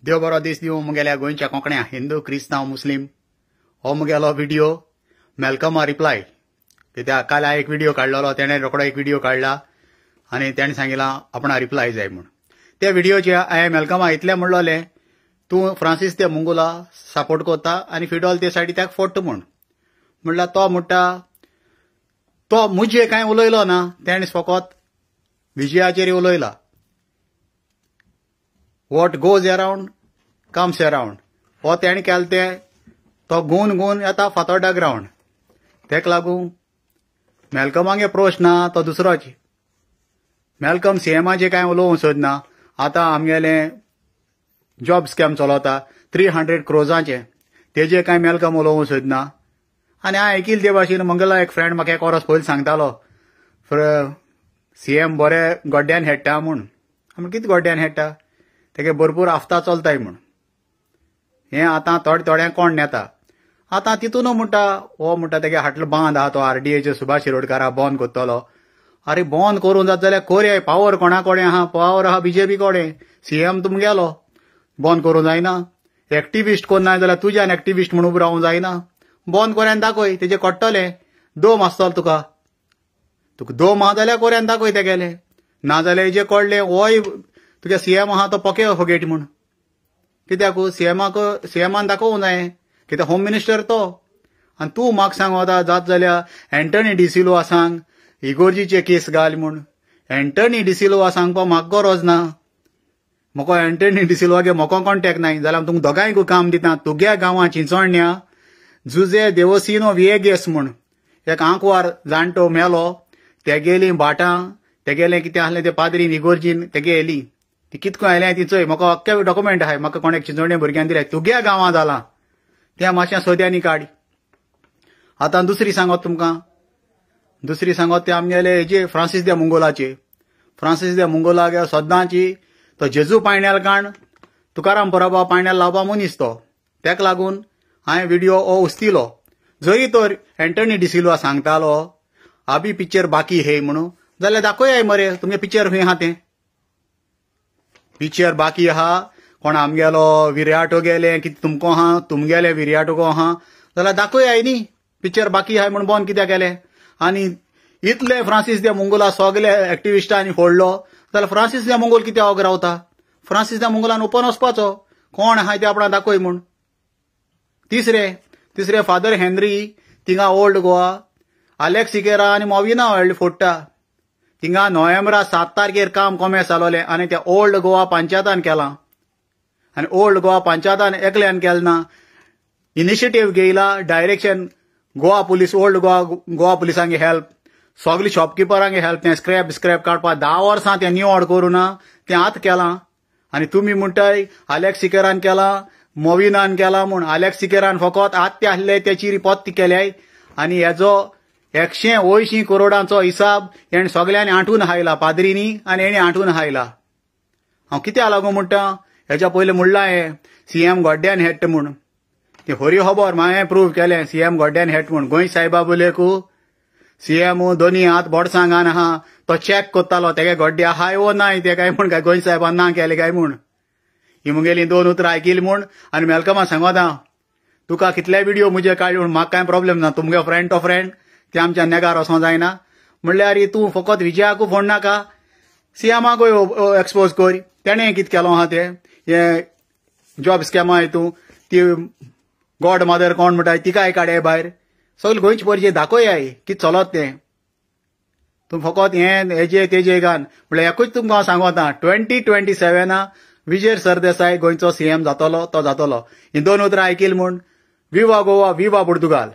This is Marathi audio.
देव बरो दीस दिवं मुगेल्या गोंयच्या कोंकण्या हिंदू क्रिस्तांव मुस्लीम हो मुगेलो व्हिडिओ मेलकमा रिप्लाय कित्याक काल हांवें एक व्हिडिओ काडलेलो तेणें रोखडो एक व्हिडिओ काडला आनी तेणें सांगिलां आपणा रिप्लाय जाय म्हूण त्या व्हिडिओचे हांवें मेलकमा इतलें म्हणलोलें तूं फ्रांसीस दे मुंगुला सपोर्ट करता आनी फिडोल ते सायडी त्याक फोडटा म्हूण म्हणल्यार तो म्हणटा तो मुजे कांय उलयलो ना तेणें फकत विजयाचेर उलयला what goes around comes around हो तेणें केलें तें तो गुवन गुवन येता फातोड्डा ग्रावंड तेका लागून मेलकमागे प्रश्न ना तो दुसरोच मेलकम सीएमाचें कांय उलोवंक सोदना आतां आमगेले जॉब स्कॅम चलता 300 crores तेजे कांय मेलकम उलोवंक सोदना आनी हांवें ऐकिल्लें ते भाशेन मंगला एक फ्रेंड म्हाका एक वरस पयलीं सांगतालो सीएम बरें गोड्ड्यान हेडटा म्हूण आमी कितें गोड्ड्यान हेडटा तेगे भरपूर आफ्ता चलताय म्हूण हें आतां थोड्या कोण नेता आतां तितून म्हणटा हो म्हणटा तेगे हाटलो बांद आहा तो आरडीएचे सुभाष शिरोडकारा बंद करतलो अरे बंद करूं जाता जाल्यार कोरया पावर कोणा कडेन आहा पावर आहा बीजेपी कडेन सीएम तुमगेलो बंद करूं जायना एक्टिविस्ट कोण ना जाल्यार तुज्यान एक्टिविस्ट म्हणून उबो रावूंक जायना बंद कोऱ्यान दाखय तेजे कट्टलें दोम आसतलो तुका दोम आहा जाल्यार कोऱ्यान दाखय तेगेलें नाजाल्यार हेजें कळलें होय तुगे सीएम आहा तो पके फोगेट म्हूण कित्याक सीएमान दाखोवंक जाय कित्याक होम मिनिस्टर तो आनी तूं म्हाका सांग वता जात जाल्यार एंटनी डिसिल्वा सांग इगोर्जीचे केस घाल म्हूण एंटनी डिसिल्वा सांगपा म्हाका गरज ना म्हाका एंटनी डिसिल्वागे म्हाका कॉन्टेक्ट नाय जाल्यार तुमकां दोगांयकूय काम दिता तुगे गांवां चिंचोण्या जुजे देवसिनो विएगेस म्हूण एक आंकवार जाणटो मेलो तेगेली भाटां तेगेलें कितें आहलें तें पाद्रीन इगोर्जीन तेगे येयली ती कितको आयलें ती चोय म्हाका अख्खे डॉक्युमेंट आहाय म्हाका कोणेक चिंचोण्या भुरग्यान दिल्या तुगे गांवां जालां तें मातशें सोद्यांनी काड आतां दुसरी सांगत तुमकां दुसरी सांगत ते आमगेले हेजे फ्रांसीस दे मुंगोलाचे फ्रांसीस दे मुंगोलागे सद्दांची तो जेजू पायण्याल काण तुकाराम परबा पायण्याल लावपा मनीस तो तेका लागून हांवें व्हिडिओ हो उस्तिलो जरी तर एंटनी डिसिल्वा सांगतालो आबी पिक्चर बाकी हे म्हणून जाल्यार दाखोयाय मरे तुमगे पिक्चर खंय आहा तें पिक्चर बाकी आहा कोण आमगेलो विराटो गेले कितें तुमको आहा तुमगेले विराटो आहा जाल्यार दाखोयाय न्ही पिक्चर बाकी आहाय म्हूण बंद कित्याक केलें आनी इतले फ्रांसीस दे मुंगोला सगले एक्टिविस्टांनी फोडलो जाल्यार फ्रांसीस दे मुंगोल कित्याक वोग रावता फ्रांसीस दे मुंगोलान ओपन वचपाचो कोण आहाय ते आपणा दाखय म्हूण तिसरे फादर हेनरी थिंगा ओल्ड गोवा आलेक्स सिकेरा आनी मॉविना फोडटा थिंगा नोव्हेंबरा 7 तारखेर काम कोमेस जालोलें आनी त्या ओल्ड गोवा पंचायतान केलां आनी ओल्ड गोवा पंचायतान एकल्यान केलें ना इनिशिएटीव घेयला direction Goa police old Goa पुलिसांगे हेल्प सगली शॉपकिपरांगे हेल्प तें स्क्रॅप काडपा 10 वर्सां तें निवड करूं ना तें आतां केलां आनी तुमी म्हणटाय आलेक्स सिकेरान केलां मोविनान केलां म्हूण आलेक्स सिकेरान फकत आत ते आहले तेची रिपोर्ट केल्याय आनी हेजो 180 करोडांचो हिसाब हेणें सगळ्यांनी आंठून हायला पाद्रीनी आनी हेणें आंठून हायला हांव कित्याक लागून म्हणटा हेच्या पयलीं म्हणलां हें सीएम गोड्ड्यान हेडटा म्हूण तें हरी खबर हांवें प्रूव केलें सीएम गोड्ड्यान हेड म्हूण गोंय सायबा बोलेकू सीएम दोनी हात बोडसांगान आहा तो चॅक कोत्तालो तेगे गोड्डे आहाय वो नाय ते काय म्हूण काय गोंय सायबान ना केलें काय म्हूण ही मुगेली 2 उतरां आयकिल्ली म्हूण आनी मेलकमा सांगोत हांव तुका कितले व्हिडिओ मुजे काड म्हूण म्हाका कांय प्रॉब्लेम ना तुमगे फ्रेंड टू फ्रेंड ते आमच्या नेगार वचों जायना म्हणल्यार तूं फकत विजयाकू फोड नाका सीएमाकूय एक्सपोज कर तेणें कितें केलो आहा तें हें जॉब स्कॅमा हितूं ती गॉड मदर कोण म्हणटाय तिकाय काडय भायर सगळे गोंयचे परिचय दाखोयाय कितें चलत तें तूं फकत हेजे तेजे घाल म्हणल्यार एकूच तुमकां हांव सांगता 2027 विजय सरदेसाय गोंयचो सीएम जातलो तो जातलो ही 2 उतरां आयकिल्ली म्हूण विवा गोवा विवा पुर्तुगाल